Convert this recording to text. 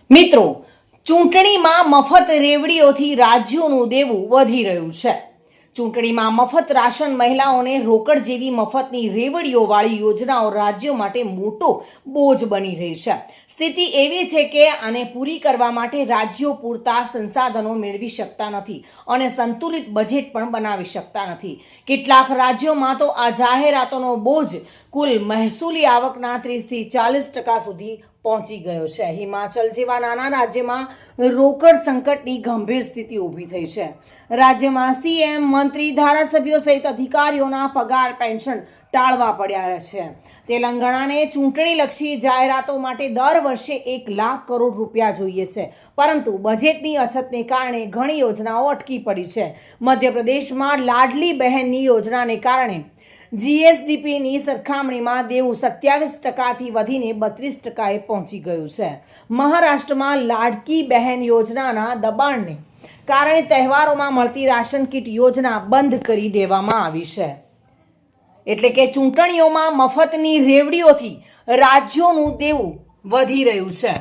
મિત્રો, ચૂંટણીમાં મફત રેવડીઓથી રાજ્યોનું દેવું વધી રહ્યું છે। ચૂંટણીમાં મફત રાશન, મહિલાઓને રોકડ જેવી મફતની રેવડીઓવાળી યોજનાઓ રાજ્યો માટે મોટો બોજ બની રહી છે। સ્થિતિ એવી છે કે આને પૂરી કરવા માટે રાજ્યો પૂરતા સંસાધનો મેળવી શકતા નથી અને સંતુલિત બજેટ પણ બનાવી શકતા નથી। કેટલાક રાજ્યોમાં તો આ જાહેરાતોનો બોજ કુલ મહેસૂલી આવકના 30 થી 40% સુધી પહોંચી ગયો છે। હિમાચલ જેવા નાના રાજ્યમાં રોકડ સંકટની ગંભીર સ્થિતિ ઊભી થઈ છે। રાજ્યમાં સીએમ, મંત્રી, ધારાસભ્યો સહિત અધિકારીઓના પગાર, પેન્શન ટાળવા પડ્યા છે। તેલંગાણાને ચૂંટણીલક્ષી જાહેરાતો માટે દર વર્ષે 1 લાખ કરોડ રૂપિયા જોઈએ છે, પરંતુ બજેટની અછતને કારણે ઘણી યોજનાઓ અટકી પડી છે। મધ્યપ્રદેશમાં લાડલી બહેનની યોજનાને કારણે જીએસડીપીની સરખામણીમાં દેવું 27%થી વધીને 32%એ પહોંચી ગયું છે। મહારાષ્ટ્રમાં લાડકી બહેન યોજનાના દબાણને કારણે તહેવારોમાં મળતી રાશન કીટ યોજના બંધ કરી દેવામાં આવી છે। એટલે કે ચૂંટણીઓમાં મફતની રેવડીઓથી રાજ્યોનું દેવું વધી રહ્યું છે।